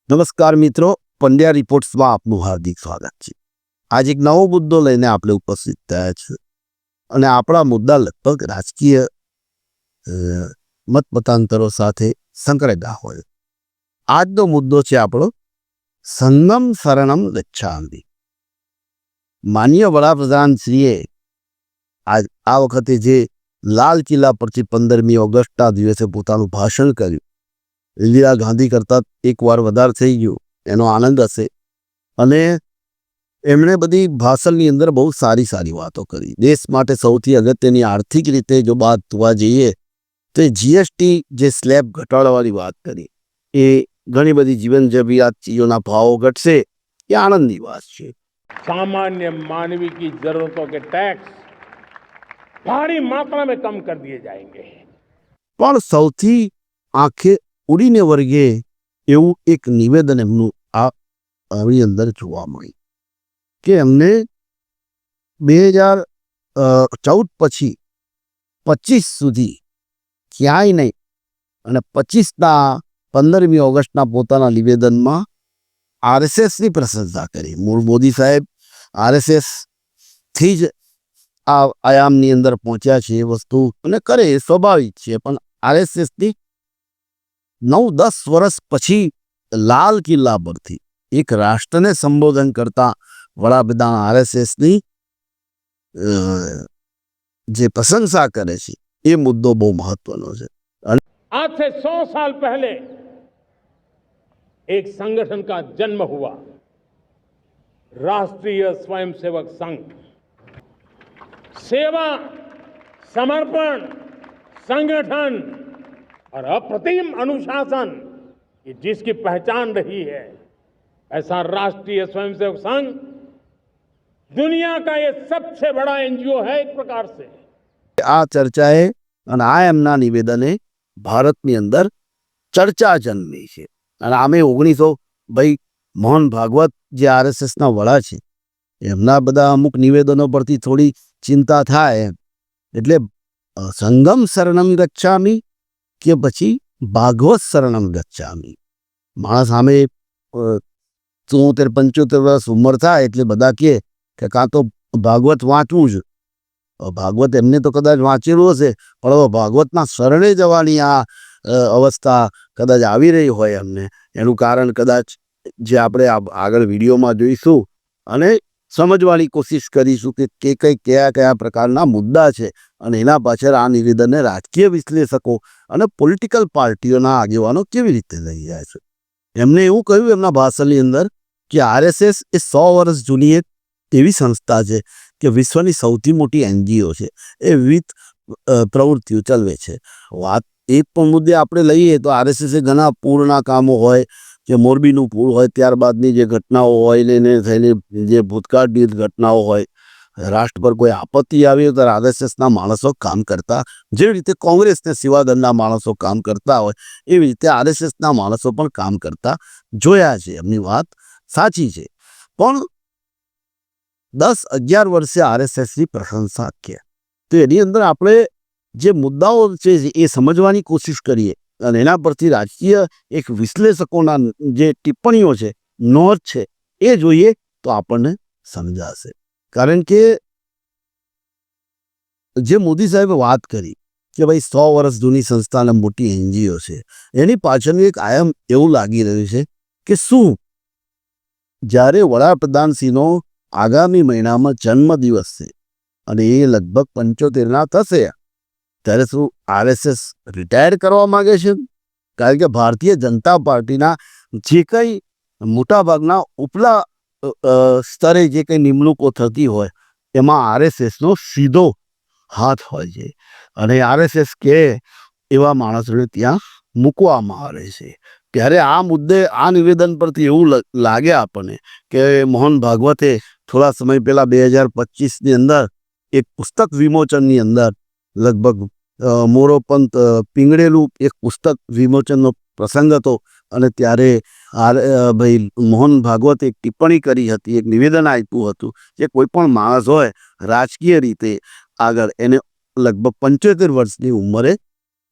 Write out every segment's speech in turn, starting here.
નમસ્કાર મિત્રો, પંડ્યા રિપોર્ટ્સમાં આપનું હાર્દિક સ્વાગત છે। આજે એક નવો મુદ્દો લઈને આપણે ઉપસ્થિત થયા છે અને આપણા મુદ્દા લગભગ રાજકીય મતમતાંતરો સાથે સંકળાયેલા હોય। આજનો મુદ્દો છે આપણો સંગમ શરણમ ગચ્છામિ। માનનીય વડાપ્રધાનશ્રીએ આ વખતે જે લાલ કિલ્લા પરથી 15મી ઓગસ્ટના દિવસે પોતાનું ભાષણ કર્યું, ઇન્દિરા ગાંધી કરતાં એકવાર વધારે થઈ ગયું, એનો આનંદ હશે। અને એમણે બધી ભાષણની અંદર બહુ સારી વાતો કરી। દેશ માટે સૌથી અગત્યની આર્થિક રીતે જો વાત જોવા જઈએ તો જીએસટી જે સ્લેબ ઘટાડવાની વાત કરી, એ ઘણી બધી જીવન જરૂરિયાત ચીજોના ભાવો ઘટશે, એ આનંદની વાત છે। सामान्य मानवीय की जरूरतों के टैक्स भारी मात्रा में कम कर दिए जाएंगे। પણ સૌથી આંખે ઉડીને વર્ગે એવું એક નિવેદન એમનું આની અંદર જોવા મળ્યું કે એમને 2014 પછી 25 સુધી ક્યાંય નહીં, અને 15મી ઓગસ્ટના પોતાના નિવેદનમાં આરએસએસની પ્રશંસા કરી। મૂળ મોદી સાહેબ આરએસએસથી જ આ આયામની અંદર પહોંચ્યા છે, એ વસ્તુ અને કરે એ સ્વાભાવિક છે, પણ આરએસએસની 9-10 વર્ષ પછી લાલ કિલ્લા પરથી એક રાષ્ટ્રને સંબોધન કરતા વડાપ્રધાન આરએસએસની જે પ્રશંસા કરે છે, એ મુદ્દો બહુ મહત્વનો છે। आज से 100 साल पहले एक संगठन का जन्म हुआ, राष्ट्रीय स्वयंसेवक संघ। सेवा, समर्पण, संगठन और अप्रतिम अनुशासन, ये जिसकी पहचान रही है, ऐसा राष्ट्रीय स्वयंसेवक संघ दुनिया का ये सबसे बड़ा एनजीओ है। एक प्रकार से આ ચર્ચાએ અને આ એમના નિવેદને ભારતની અંદર ચર્ચા જન્મી છે। અને આમે 1900 મોહન ભાગવત જે આરએસએસના વડા છે, એમના બધા અમુક નિવેદનો પરથી થોડી ચિંતા થાય એમ, એટલે સંગમ શરણમ ગચ્છામિ કે પછી ભાગવત શરણમ ગચ્છામિ। માણસ સામે 74-75 વર્ષ ઉંમર થાય એટલે બધા કહે કે કાં તો ભાગવત વાંચવું જ। ભાગવત એમને તો કદાચ વાંચેલું હશે, પણ હવે ભાગવતના શરણે જવાની આ અવસ્થા કદાચ આવી રહી હોય એમને, એનું કારણ કદાચ જે આપણે આગળ વિડીયોમાં જોઈશું અને સમજવાની કોશિશ કરીશું કે કયા પ્રકારના મુદ્દા છે, અને એના પાછળ આ નિવેદનને રાજકીય વિશ્લેષકો અને પોલિટિકલ પાર્ટીઓના આગેવાનો કેવી રીતે લઈ જાય છે। એમને એવું કહ્યું એમના ભાષણની અંદર કે આરએસએસ એ 100 વર્ષ જૂની એક એવી સંસ્થા છે કે વિશ્વની સૌથી મોટી એનજીઓ છે, એ વિવિધ પ્રવૃત્તિઓ ચલાવે છે। વાત એક પણ મુદ્દે આપણે લઈએ તો આરએસએસે ઘણા પૂરના કામો હોય, જે મોરબીનું પૂર હોય, ત્યારબાદની જે ઘટનાઓ હોય, એને થઈને જે ભૂતકાળની ઘટનાઓ હોય, રાષ્ટ્ર પર કોઈ આપત્તિ આવી તો આરએસએસના માણસો કામ કરતા, જેવી રીતે કોંગ્રેસને સેવાદળના માણસો કામ કરતા હોય, એવી રીતે આરએસએસના માણસો પણ કામ કરતા જોયા છે। એમની વાત સાચી છે, પણ 10-11 વર્ષે આરએસએસની પ્રશંસા કે તો એની અંદર આપણે જે મુદ્દાઓ છે એ સમજવાની કોશિશ કરીએ અને એના પરથી રાજકીય એક વિશ્લેષકોના જે ટિપ્પણીઓ છે, નોંધ છે, એ જોઈએ તો આપણને સમજાશે। કારણ કે જે મોદી સાહેબે વાત કરી કે 100 વર્ષ જૂની સંસ્થા અને મોટી એનજીઓ છે, એની પાછળનું એક આયામ એવું લાગી રહ્યું છે કે શું જ્યારે વડાપ્રધાનશ્રીનો આગામી મહિનામાં જન્મદિવસ છે અને એ લગભગ 75ના થશે, ત્યારે શું આરએસએસ રિટાયર કરવા માગે છે? કારણ કે ભારતીય જનતા પાર્ટીના જે કંઈ મોટાભાગના ઉપલા સ્તરે જે કંઈ નિમણૂકો થતી હોય, એમાં આરએસએસનો સીધો હાથ હોય છે, અને આરએસએસ કે એવા માણસોને ત્યાં મૂકવામાં આવે છે। ત્યારે આ મુદ્દે આ નિવેદન પરથી એવું લાગે આપણને કે મોહન ભાગવતે થોડા સમય પહેલાં 2025ની અંદર એક પુસ્તક વિમોચનની અંદર લગભગ મોરોપંત પીંગળેલું એક પુસ્તક વિમોચનનો પ્રસંગ હતો, અને ત્યારે મોહન ભાગવતે એક ટિપ્પણી કરી હતી, એક નિવેદન આપ્યું હતું કે કોઈ પણ માણસ હોય રાજકીય રીતે આગળ, એને લગભગ 75 વર્ષની ઉંમરે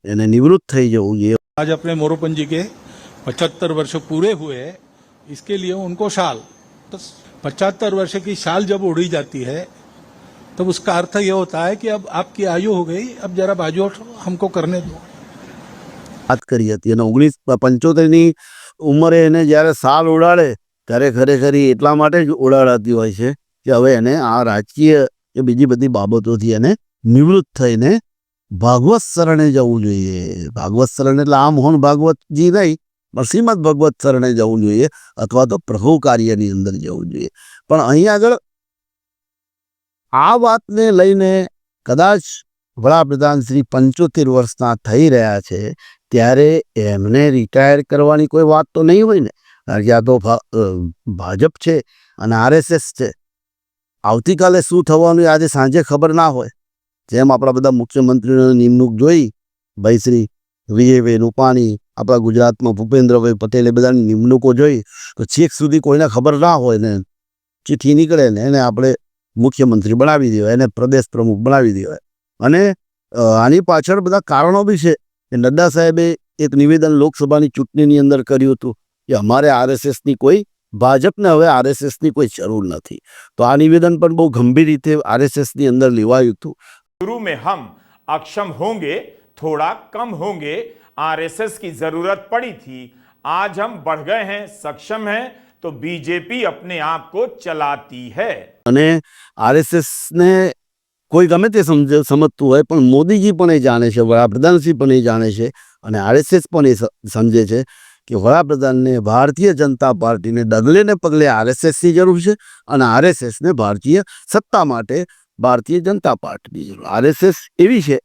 એને નિવૃત્ત થઈ જવું જોઈએ। आज अपने मोरोपंत जी के 75 वर्ष पूरे हुए, इसके लिए उनको शाल, तो 75 वर्ष की शाल जब उड़ी जाती है तब उसका अर्थ ये होता है कि अब आपकी आयु हो गई, अब जरा बाजू हमको करने दो. વાત કરી હતી અને 1975ની ઉંમરે એને જ્યારે સાલ ઉડાડે ત્યારે ખરેખર એ એટલા માટે જ ઉડાડાતી હોય છે કે હવે એને આ રાજકીય કે બીજી બધી બાબતોથી એને નિવૃત્ત થઈને ભાગવત શરણે જવું જોઈએ. ભાગવત શરણ એટલે આ મોહન ભાગવતજી નહીં, પણ શ્રીમદ ભગવત શરણે જવું જોઈએ અથવા તો પ્રભુ કાર્યની અંદર જવું જોઈએ. પણ અહીં આગળ આ વાતને લઈને કદાચ વડાપ્રધાન શ્રી 75 વર્ષના થઈ રહ્યા છે ત્યારે એમને રિટાયર કરવાની કોઈ વાત તો નહીં હોય ને, કારણ કે આ તો ભાજપ છે અને આરએસએસ છે. આવતીકાલે શું થવાનું એ આજે સાંજે ખબર ના હોય. જેમ આપણા બધા મુખ્યમંત્રીઓની નિમણૂક જોઈ, ભાઈ શ્રી વિજયભાઈ રૂપાણી, આપણા ગુજરાતમાં ભૂપેન્દ્રભાઈ પટેલે બધાની નિમણૂકો જોઈ, તો છેક સુધી કોઈને ખબર ના હોય ને ચિઠ્ઠી નીકળે ને એને આપણે મુખ્યમંત્રી બનાવી દેવાય, એને પ્રદેશ પ્રમુખ બનાવી દેવાય. અને આની પાછળ બધા કારણો બી છે કે નડ્ડા સાહેબે એક નિવેદન લોકસભાની ચૂંટણીની અંદર કર્યું હતું કે અમારે આરએસએસની કોઈ, ભાજપને હવે આરએસએસની કોઈ જરૂર નથી. તો આ નિવેદન પણ બહુ ગંભીર રીતે આરએસએસની અંદર લેવાયું હતું. शुरू में हम अक्षम होंगे, थोड़ा कम होंगे, आरएसएस की जरूरत पड़ी थी. आज हम बढ़ गए हैं, सक्षम हैं, तो बीजेपी अपने आप को चलाती है. અને આરએસએસને કોઈ ગમે તે સમજતું હોય પણ મોદીજી પણ એ જાણે છે, વડાપ્રધાનશ્રી પણ એ જાણે છે અને આરએસએસ પણ એ સમજે છે કે વડાપ્રધાનને ભારતીય જનતા પાર્ટીને ડગલે ને પગલે આરએસએસની જરૂર છે અને આરએસએસને ભારતીય સત્તા માટે ભારતીય જનતા પાર્ટીની જરૂર. આરએસએસ એવી છે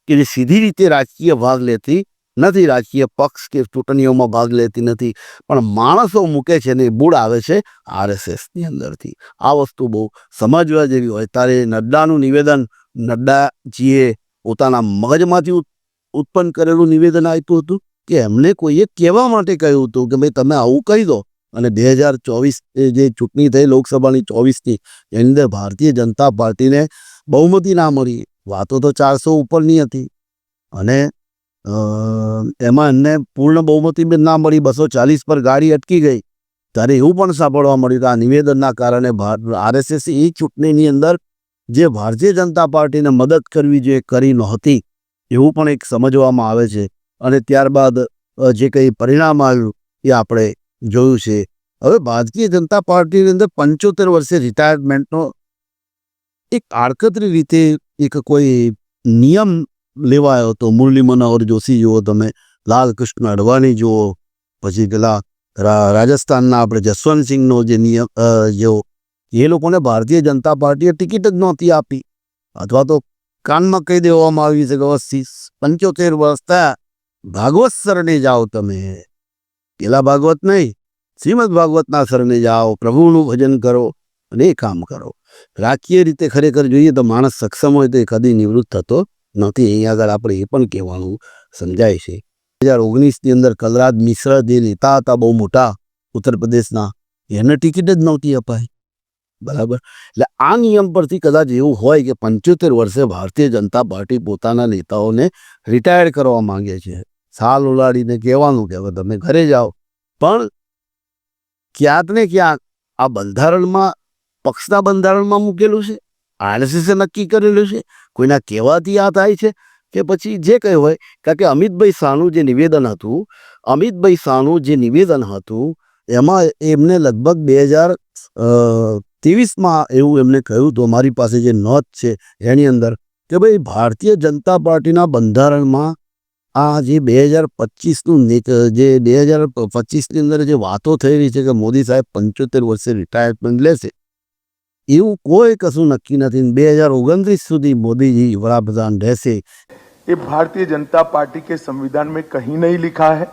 કે જે સીધી રીતે રાજકીય ભાગ લેતી નથી, રાજકીય પક્ષ કે ચૂંટણીઓમાં ભાગ લેતી નથી, પણ માણસો મૂકે છે ને બૂડ આવે છે આરએસએસની અંદરથી. આ વસ્તુ બહુ સમજવા જેવી હોય. ત્યારે નડ્ડાનું નિવેદન, નડ્ડાજીએ પોતાના મગજમાંથી ઉત્પન્ન કરેલું નિવેદન આપ્યું હતું કે એમને કોઈએ કહેવા માટે કહ્યું હતું કે ભાઈ તમે આવું કહી દો. અને 2024 જે ચૂંટણી થઈ લોકસભાની 24ની, એની અંદર ભારતીય જનતા પાર્ટીને બહુમતી ના મળી. વાતો તો 400 ઉપરની હતી અને એમાં એમને પૂર્ણ બહુમતી બી ના મળી, 240 પર ગાડી અટકી ગઈ. ત્યારે એવું પણ સાંભળવા મળ્યું કે આ નિવેદનના કારણે આરએસએસ એ ચૂંટણીની અંદર જે ભારતીય જનતા પાર્ટીને મદદ કરવી જોઈએ કરી નહોતી, એવું પણ એક સમજવામાં આવે છે. અને ત્યારબાદ જે કંઈ પરિણામ આવ્યું એ આપણે જોયું છે. હવે ભારતીય જનતા પાર્ટીની અંદર 75 વર્ષે રિટાયરમેન્ટનો એક આડકતરી રીતે એક કોઈ નિયમ લેવાયો હતો. મુરલી મનોહર જોશી જુઓ તમે, લાલકૃષ્ણ અડવાણી જુઓ, પછી પેલા રાજસ્થાનના આપણે જસવંતસિંહનો જે નિયમ જેવો, એ લોકોને ભારતીય જનતા પાર્ટીએ ટિકિટ જ નહોતી આપી, અથવા તો કાનમાં કહી દેવામાં આવી છે કે 75 વર્ષ થયા, ભાગવત શરણે જાઓ તમે. પેલા ભાગવત નહીં, શ્રીમદ ભાગવતના શરણે જાઓ, પ્રભુનું ભજન કરો અને એ કામ કરો. રાજકીય રીતે ખરેખર જોઈએ તો માણસ સક્ષમ હોય તો એ કદી નિવૃત્ત થતો નથી. અહીં આગળ આપણે એ પણ કહેવાનું સમજાય છે. 2019ની અંદર કલરાજ મિશ્ર જે નેતા હતા બહુ મોટા ઉત્તર પ્રદેશના, એને ટિકિટ જ નહોતી અપાઈ. બરાબર. એટલે આ નિયમ પરથી કદાચ એવું હોય કે 75 વર્ષે ભારતીય જનતા પાર્ટી પોતાના નેતાઓને રિટાયર કરવા માંગે છે. સાલ ઉલાડીને કહેવાનું કે હવે તમે ઘરે જાઓ. પણ ક્યાંક ને ક્યાંક આ બંધારણમાં, પક્ષના બંધારણમાં મૂકેલું છે, આરએસએસે નક્કી કરેલું છે, કોઈના કહેવાથી આ થાય છે કે પછી જે કંઈ હોય. કારણ કે અમિતભાઈ શાહનું જે નિવેદન હતું, એમાં એમને લગભગ 2023માં એવું એમને કહ્યું હતું, મારી પાસે જે નોંધ છે એની અંદર, કે ભાઈ ભારતીય જનતા પાર્ટીના બંધારણમાં આ જે 2025નું જે 2025ની અંદર જે વાતો થઈ રહી છે કે મોદી સાહેબ 75 વર્ષે રિટાયરમેન્ટ લેશે, એવું કોઈ કશું નક્કી નથી. 2029 સુધી મોદીજી वडाप्रधान रहसे. ये भारतीय जनता पार्टी के संविधान में कहीं नहीं लिखा है.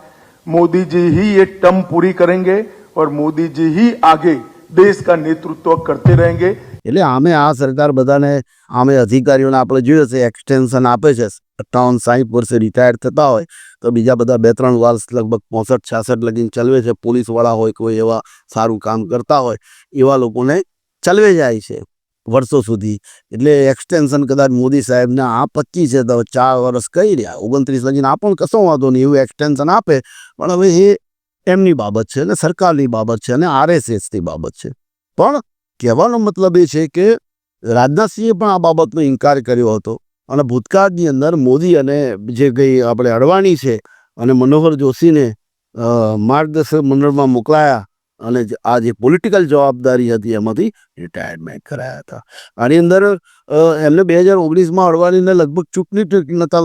मोदी जी ही ये टर्म पूरी करेंगे और मोदी जी ही आगे देश का नेतृत्व करते रहेंगे. એટલે આમે આ સરકાર બધાને આમે અધિકારીઓને આપણે જોયું છે એક્સટેન્શન આપે છે. 58-60 વર્ષે રિટાયર થતા હોય તો બીજા બધા 2-3 વર્ષ લગભગ 65-66 લગીને ચલવે છે. પોલીસવાળા હોય, કોઈ એવા સારું કામ કરતા હોય, એવા લોકોને ચલવે જાય છે વર્ષો સુધી. એટલે એક્સટેન્શન કદાચ મોદી સાહેબને આ 25 છે તો 4 વર્ષ કહી રહ્યા, 29 લગીને આ પણ કશો વાંધો નહીં, એવું એક્સટેન્શન આપે. પણ હવે એ એમની બાબત છે અને સરકારની બાબત છે અને આરએસએસની બાબત છે. પણ કહેવાનો મતલબ એ છે કે રાજનાથસિંહે પણ આ બાબતનો ઇનકાર કર્યો હતો અને ભૂતકાળની અંદર મોદી અને જે કંઈ આપણે અડવાણી છે અને મનોહર જોશીને માર્ગદર્શક મંડળમાં મોકલાયા અને આ જે પોલિટિકલ જવાબદારી હતી એમાંથી રિટાયરમેન્ટ કરાયા હતા. આની અંદર એમને 2019માં અડવાણીને લગભગ ચૂંટણી નહોતા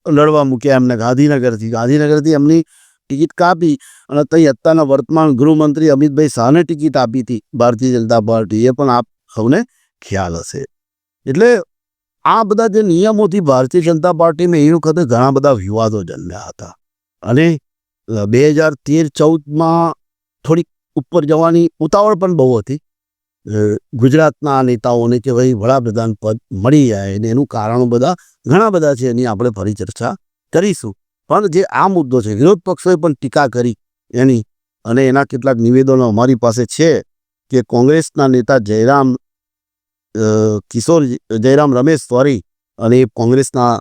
લડવા મૂક્યા એમને ગાંધીનગરથી એમની ટિકિટ કાપી અને ત્યાં અત્યારના વર્તમાન ગૃહમંત્રી અમિતભાઈ શાહને ટિકિટ આપી હતી ભારતીય જનતા પાર્ટી. એ પણ આપ સૌને ખ્યાલ હશે. એટલે આ બધા જે નિયમોથી ભારતીય જનતા પાર્ટીમાં એ વખતે ઘણા બધા વિવાદો જન્મ્યા હતા અને 2013-14માં થોડીક ઉપર જવાની ઉતાવળ પણ બહુ હતી ગુજરાતના નેતાઓને કે ભાઈ વડાપ્રધાન પદ મળી જાય અને એનું કારણો ઘણા બધા છે, એની આપણે ફરી ચર્ચા કરીશું. પણ જે આ મુદ્દો છે, વિરોધ પક્ષોએ પણ ટીકા કરી એની અને એના કેટલાક નિવેદનો અમારી પાસે છે કે કોંગ્રેસના નેતા જયરામ રમેશ સોરી અને એ કોંગ્રેસના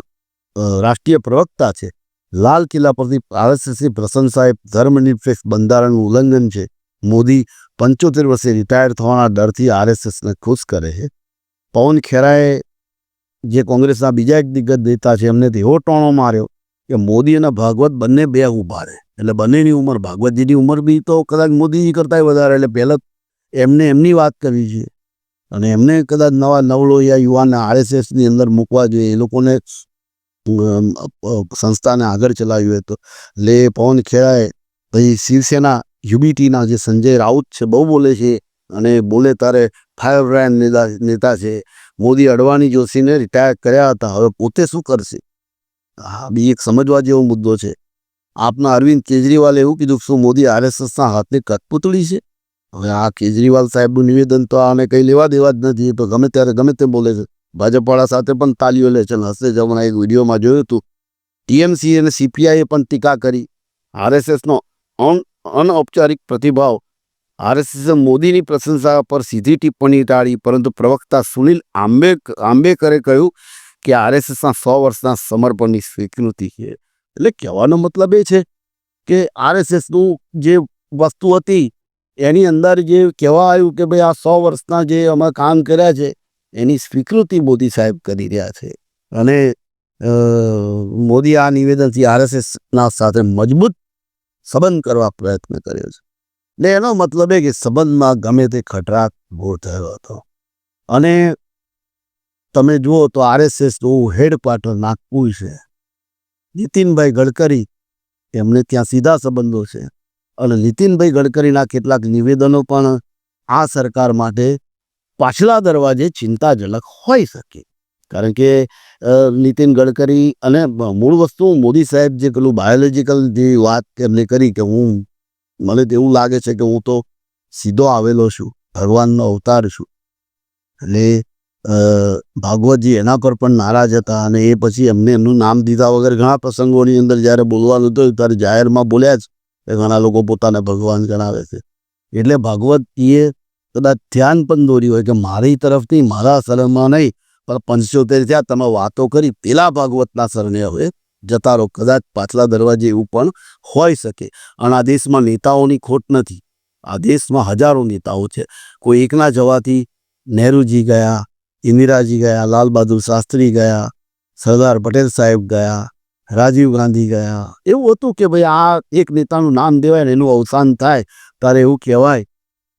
રાષ્ટ્રીય પ્રવક્તા છે, લાલ કિલ્લા પરથી આરએસએસની પ્રશંસાએ ધર્મનિરપેક્ષ બંધારણનું ઉલ્લંઘન છે. મોદી 75 વર્ષે રિટાયર થવાના ડરથી આરએસએસને ખુશ કરે છે. પવન ખેરાએ જે કોંગ્રેસના બીજા એક દિગ્ગજ નેતા છે એમને એવો ટોણો માર્યો કે મોદી અને ભાગવત બંને બે ઊભા રહે એટલે બંનેની ઉંમર, ભાગવતજીની ઉંમર બી તો કદાચ મોદીજી કરતાં વધારે, એટલે પહેલાં એમને એમની વાત કરવી છે અને એમને કદાચ નવલોહિયા યુવાનને આરએસએસની અંદર મૂકવા જોઈએ, એ લોકોને સંસ્થાને આગળ ચલાવ્યું હોય તો. એટલે પવન ખેરાએ પછી શિવસેના યુબીટીના જે સંજય રાઉત છે બહુ બોલે છે અને બોલે તારે ફાયર બ્રાન્ડ નેતા છે. મોદી અડવાણી જોશીને રિટાયર કર્યા હતા, હવે પોતે શું કરશે? હા, બી એક સમજવા જેવો મુદ્દો છે. આપના અરવિંદ કેજરીવાલે એવું કીધું શું મોદી આરએસએસના હાથની કઠપૂતળી છે? હવે આ કેજરીવાલ સાહેબનું નિવેદન તો આને કંઈ લેવા દેવા જ નથી, તો ગમે ત્યારે ગમે તે બોલે છે. ભાજપવાળા સાથે પણ તાલીઓ લે છે અને હશે જ. હમણાં એક વિડીયોમાં જોયું હતું ટીએમસી અને સીપીઆઈએ પણ ટીકા કરી આરએસએસનો અનૌપચારિક પ્રતિભાવ. આરએસએસે મોદીની પ્રશંસા પર સીધી ટિપ્પણી ટાળી, પરંતુ પ્રવક્તા સુનિલ આંબેકરે કહ્યું કે આરએસએસના 100 વર્ષના સમર્પણની સ્વીકૃતિ છે. એટલે કહેવાનો મતલબ એ છે કે આરએસએસનું જે વસ્તુ હતી એની અંદર જે કહેવા આવ્યું કે ભાઈ આ 100 વર્ષના જે અમે કામ કર્યા છે એની સ્વીકૃતિ મોદી સાહેબ કરી રહ્યા છે અને મોદી આ નિવેદનથી આરએસએસના સાથે મજબૂત સંબંધ કરવા પ્રયત્ન કર્યો છે. એટલે એનો મતલબ એ કે સંબંધમાં ગમે તે ખટરાક ઊભો થયો હતો અને તમે જુઓ તો આરએસએસનું હેડક્વાર્ટર નાગપુર છે. નીતિનભાઈ ગડકરી એમને ત્યાં સીધા સંબંધો છે અને નીતિનભાઈ ગડકરીના કેટલાક નિવેદનો પણ આ સરકાર માટે પાછલા દરવાજે ચિંતાજનક હોઈ શકે. કારણ કે નીતિન ગડકરી અને મૂળ વસ્તુ મોદી સાહેબ જે પેલું બાયોલોજિકલ જે વાત એમને કરી કે મને તો એવું લાગે છે કે હું તો સીધો આવેલો છું, ભગવાનનો અવતાર છું. એટલે ભાગવતજી એના પર પણ નારાજ હતા અને એ પછી એમનું નામ દીધા વગર ઘણા પ્રસંગોની અંદર જ્યારે બોલવાનું હતું ત્યારે જાહેરમાં બોલ્યા જ કે ઘણા લોકો પોતાને ભગવાન ગણાવે છે. એટલે ભાગવતજીએ કદાચ ધ્યાન પણ દોર્યું હોય કે મારી તરફથી મારા શરણમાં નહીં પણ 75 થયા તમે વાતો કરી પેલા ભાગવતના શરણે હવે જતા રહો. કદાચ પાછલા દરવાજે એવું પણ હોઈ શકે. અને આ દેશમાં નેતાઓની ખોટ નથી, આ દેશમાં હજારો નેતાઓ છે. કોઈ એકના જવાથી નહેરુજી ગયા, ઇન્દિરાજી ગયા, લાલ બહાદુર શાસ્ત્રી ગયા, સરદાર પટેલ સાહેબ ગયા, રાજીવ ગાંધી ગયા. એવું હતું કે ભાઈ આ એક નેતાનું નામ દેવાય ને એનું અવસાન થાય ત્યારે એવું કહેવાય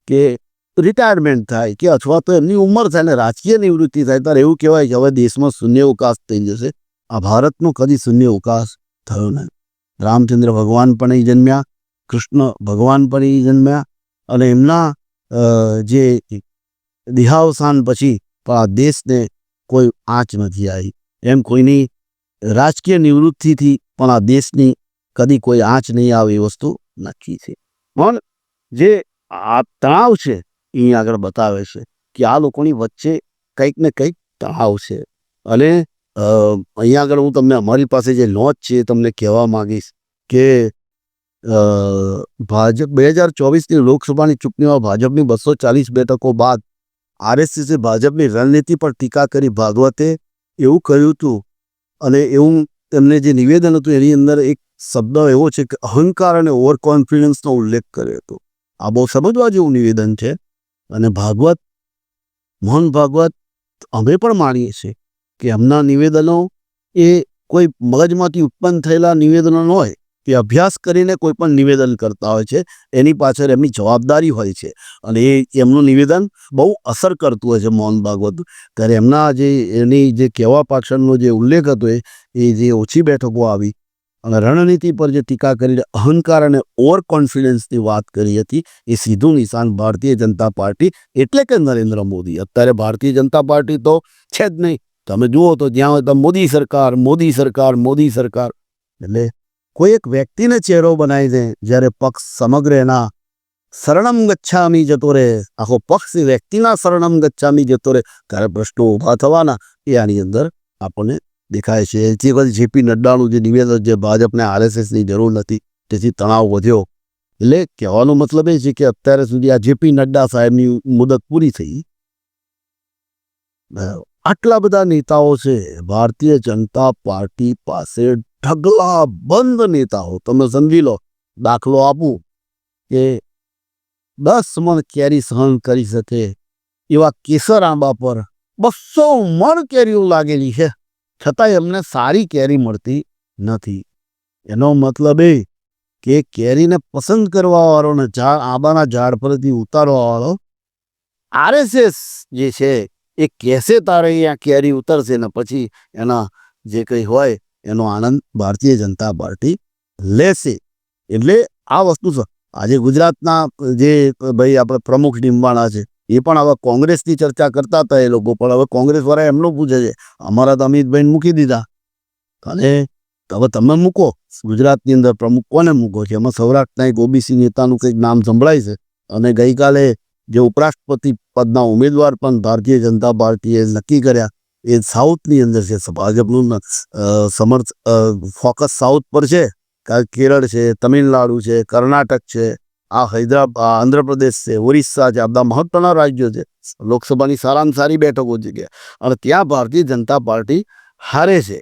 કે રિટાયરમેન્ટ થાય કે અથવા તો એમની ઉંમર થાય ને રાજકીય નિવૃત્તિ થાય ત્યારે એવું કહેવાય કે હવે દેશમાં શૂન્ય અવકાશ થઈ જશે. આ ભારતનો કદી શૂન્ય અવકાશ થયો નહીં. રામચંદ્ર ભગવાન પણ અહીં જન્મ્યા, કૃષ્ણ ભગવાન પણ અહીં જન્મ્યા અને એમના જે દેહાવસાન પછી પણ આ દેશને કોઈ આંચ નથી આવી. એમ કોઈની રાજકીય નિવૃત્તિથી પણ આ દેશની કદી કોઈ આંચ નહીં આવે એ વસ્તુ નક્કી છે. પણ જે આ તણાવ છે એ આગળ બતાવે છે કે આ લોકોની વચ્ચે કંઈક ને કંઈક તણાવ છે. અને અહીંયા આગળ હું તમને અમારી પાસે જે નોંધ છે એ તમને કહેવા માગીશ કે ભાજપ 2024ની લોકસભાની ચૂંટણીમાં ભાજપની 240 બેઠકો બાદ આરએસએસે ભાજપની રણનીતિ પર ટીકા કરી. ભાગવતે એવું કહ્યું હતું અને એવું એમને જે નિવેદન હતું એની અંદર એક શબ્દ એવો છે કે અહંકાર અને ઓવર કોન્ફિડન્સનો ઉલ્લેખ કર્યો હતો. આ બહુ સમજવા જેવું નિવેદન છે. અને ભાગવત, મોહન ભાગવત, અમે પણ માનીએ છીએ કે એમના નિવેદનો એ કોઈ મગજમાંથી ઉત્પન્ન થયેલા નિવેદનો ન હોય, કે અભ્યાસ કરીને કોઈ પણ નિવેદન કરતા હોય છે. એની પાછળ એમની જવાબદારી હોય છે અને એમનું નિવેદન બહુ અસર કરતું હોય છે. મોહન ભાગવત ત્યારે એમના એની જે કહેવા પાછળનો જે ઉલ્લેખ હતો એ જે ઓછી બેઠકો આવી અને રણનીતિ પર જે ટીકા કરીને અહંકાર અને ઓવર કોન્ફિડન્સની વાત કરી હતી, એ સીધું નિશાન ભારતીય જનતા પાર્ટી એટલે કે નરેન્દ્ર મોદી. અત્યારે ભારતીય જનતા પાર્ટી તો છે જ નહીં. તમે જુઓ તો જ્યાં હોય તો મોદી સરકાર, મોદી સરકાર, મોદી સરકાર. એટલે કોઈ એક વ્યક્તિને ચહેરો બનાવી દે, જ્યારે પક્ષ સમગ્ર એના શરણમ ગચ્છામી જતો રહે, આખો પક્ષ વ્યક્તિના શરણમ ગચ્છામી જતો રહે, ત્યારે પ્રશ્નો ઊભા થવાના એ આની અંદર આપણને દેખાય છે. જે પછી જેપી નડ્ડાનું જે નિવેદન છે, ભાજપને આરએસએસની જરૂર નથી તેથી તણાવ વધ્યો, એટલે કહેવાનો મતલબ એ છે કે અત્યારે સુધી આ જેપી નડ્ડા સાહેબની મુદત પૂરી થઈ. આટલા બધા નેતાઓ છે ભારતીય જનતા પાર્ટી પાસે, ઢગલા બંધ નેતાઓ. તમે સમજી લો, દાખલો આપું કે 10 મણ કેરી સહન કરી શકે એવા કેસર આંબા પર 200 મણ કેરીઓ લાગેલી છે, છતાંય એમને સારી કેરી મળતી નથી. એનો મતલબ એ કે કેરીને પસંદ કરવાવાળો ને આંબાના ઝાડ પરથી ઉતારવાવાળો આરએસએસ જે છે એ કહેશે તારે અહીંયા કેરી ઉતરશે ને પછી એના જે કંઈ હોય એનો આનંદ ભારતીય જનતા પાર્ટી લેશે. એટલે આ વસ્તુ આજે ગુજરાતના જે ભાઈ આપણે પ્રમુખ નિંબાણા છે, એ પણ હવે કોંગ્રેસની ચર્ચા કરતા હતા એ લોકો, પણ હવે કોંગ્રેસવાળા એમનું પૂછે છે. અમારા તો અમિતભાઈને મૂકી દીધા અને હવે તમે મૂકો, ગુજરાતની અંદર પ્રમુખ કોને મૂકો છે? એમાં સૌરાષ્ટ્રના એક ઓબીસી નેતાનું કંઈક નામ સંભળાય છે. અને ગઈકાલે જે ઉપરાષ્ટ્રપતિ પદના ઉમેદવાર પણ ભારતીય જનતા પાર્ટીએ નક્કી કર્યા એ સાઉથની અંદર છે. ભાજપનું ફોકસ સાઉથ પર છે. કેરળ છે, તમિલનાડુ છે, કર્ણાટક છે, આ હૈદરાબાદ, આંધ્રપ્રદેશ છે, ઓરિસ્સા છે, આ બધા મહત્વના રાજ્યો છે. લોકસભાની સારામાં સારી બેઠકો છે અને ત્યાં ભારતીય જનતા પાર્ટી હારે છે.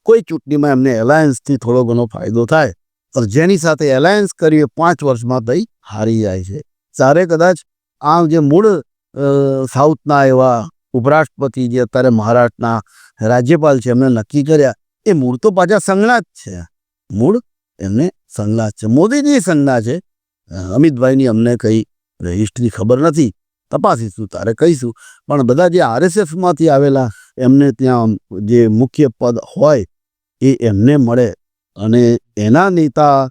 કોઈ ચૂંટણીમાં એમને એલાયન્સથી થોડો ઘણો ફાયદો થાય, પણ જેની સાથે એલાયન્સ કરીએ 5 વર્ષમાં થઈ હારી જાય છે. ત્યારે કદાચ આ જે મૂળ સાઉથના એવા ઉપરાષ્ટ્રપતિ જે અત્યારે મહારાષ્ટ્રના રાજ્યપાલ છે, એમને નક્કી કર્યા એ મૂળ તો પાછા સંઘના જ છે. મૂળ એમને સંઘના જ છે, મોદીજી સંઘના છે. અમિતભાઈની અમને કંઈ હિસ્ટ્રી ખબર નથી, તપાસીશું તારે કહીશું. પણ બધા જે આરએસએસમાંથી આવેલા એમને ત્યાં જે મુખ્ય પદ હોય એ એમને મળે અને એના નેતા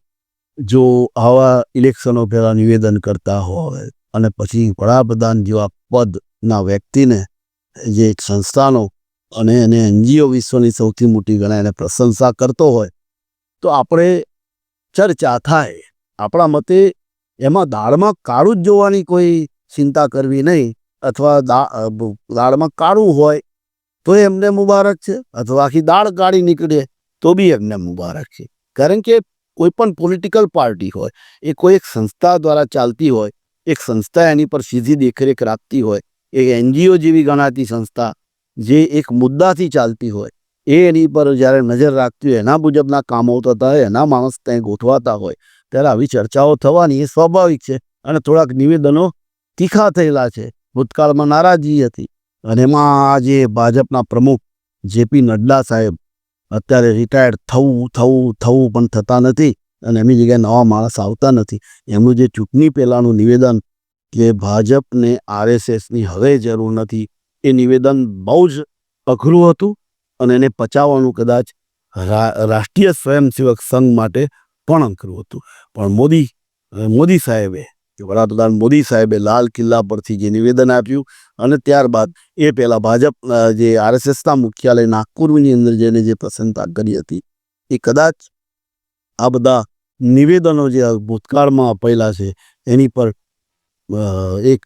જો આવા ઇલેક્શનો પહેલાં નિવેદન કરતા હોય અને પછી વડાપ્રધાન જેવા પદના વ્યક્તિને જે એક સંસ્થાનો અને એને એનજીઓ વિશ્વની સૌથી મોટી ગણાય એને પ્રશંસા કરતો હોય તો આપણે ચર્ચા થાય. આપણા મતે એમાં દાળમાં કાળું જ જોવાની કોઈ ચિંતા કરવી નહીં, અથવા દાળમાં કાળું હોય તો એમને મુબારક છે, અથવા આખી દાળ કાળી નીકળે તો બી એમને મુબારક છે. કારણ કે કોઈ પણ પોલિટિકલ પાર્ટી હોય એ કોઈ એક સંસ્થા દ્વારા ચાલતી હોય, એક સંસ્થા એની પર સીધી દેખરેખ રાખતી હોય, એક એનજીઓ જેવી ગણાતી સંસ્થા જે એક મુદ્દાથી ચાલતી હોય એ એની પર જ્યારે નજર રાખતી હોય, એના મુજબના કામો થતા હોય, એના માણસ ત્યાં ગોઠવાતા હોય, ત્યારે આવી ચર્ચાઓ થવાની એ સ્વાભાવિક છે. અને થોડાક નિવેદનો તીખા થયેલા છે. ભૂતકાળમાં નારાજગી હતી અને એમાં આજે ભાજપના પ્રમુખ જેપી નડ્ડા સાહેબ અત્યારે રિટાયર્ડ થવું પણ થતા નથી અને એમની જગ્યાએ નવા માણસ આવતા નથી. એમનું જે ચૂંટણી પહેલાંનું નિવેદન કે ભાજપને આરએસએસની હવે જરૂર નથી, એ નિવેદન બહુ જ અઘરું હતું અને એને પચાવવાનું કદાચ રાષ્ટ્રીય સ્વયંસેવક સંઘ માટે પણ અઘરું હતું. પણ મોદી સાહેબે, વડાપ્રધાન મોદી સાહેબે લાલ કિલ્લા પરથી જે નિવેદન આપ્યું અને ત્યારબાદ એ પહેલાં ભાજપ જે આરએસએસના મુખ્યાલય નાગપુરની અંદર જેને જે પ્રસન્નતા કરી હતી, એ કદાચ આ બધા નિવેદનો જે ભૂતકાળમાં અપાયેલા છે એની પર એક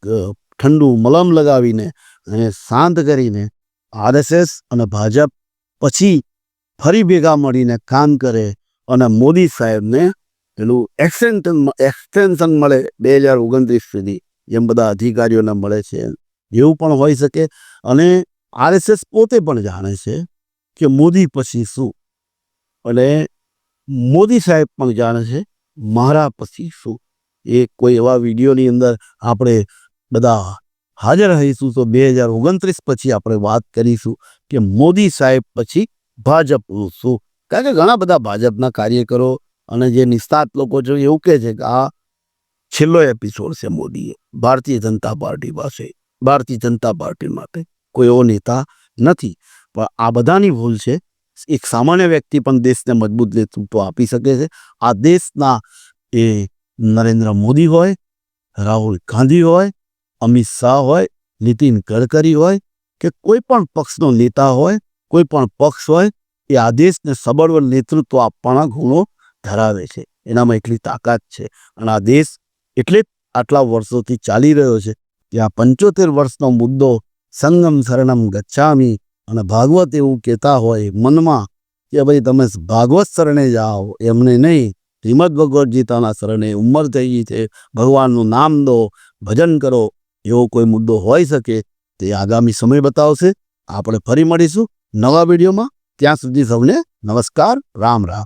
ઠંડુ મલમ લગાવીને અને શાંત કરીને આરએસએસ અને ભાજપ પછી ફરી ભેગા મળીને કામ કરે અને મોદી સાહેબને પેલું એક્સટેન્શન મળે 2029 સુધી, જેમ બધા અધિકારીઓને મળે છે એવું પણ હોઈ શકે. અને આરએસએસ પોતે પણ જાણે છે કે મોદી પછી શું, અને મોદી સાહેબ પણ જાણે છે મારા પછી શું. એ કોઈ એવા વિડીયોની અંદર આપણે બધા હાજર રહીશું તો 2029 પછી આપણે વાત કરીશું કે મોદી સાહેબ પછી ભાજપનું શું. કારણ કે ઘણા બધા ભાજપના કાર્યકરો અને જે નિષ્ણાત લોકો છે એવું કહે છે કે આ છેલ્લો એપિસોડ છે મોદીએ ભારતીય જનતા પાર્ટી પાસે. ભારતીય જનતા પાર્ટી માટે કોઈ એવો નેતા નથી. પણ આ બધાની ભૂલ છે. એક સામાન્ય વ્યક્તિ પણ દેશને મજબૂત નેતૃત્વ આપી શકે છે. આ દેશના એ નરેન્દ્ર મોદી હોય, રાહુલ ગાંધી હોય, અમિત શાહ હોય, નીતિન ગડકરી હોય કે કોઈ પણ પક્ષનો નેતા હોય, કોઈ પણ પક્ષ હોય, એ આ દેશને સબળ નેતૃત્વ આપવાના ગુણો ધરાવે છે. એનામાં એટલી તાકાત છે. અને આ દેશ એટલે જ આટલા વર્ષોથી ચાલી રહ્યો છે કે આ 75 વર્ષનો મુદ્દો સંગમ શરણમ ગચ્છામી અને ભાગવત એવું કહેતા હોય મનમાં કે ભાઈ તમે ભાગવત શરણે જાઓ, એમને નહીં શ્રીમદ ભગવદ્ ગીતાના શરણે. ઉંમર થઈ ગઈ છે, ભગવાનનું નામ દો, ભજન કરો, એવો કોઈ મુદ્દો હોઈ શકે તે આગામી સમય બતાવશે. આપણે ફરી મળીશું નવા વિડીયોમાં. ત્યાં સુધી સૌને નમસ્કાર, રામ રામ.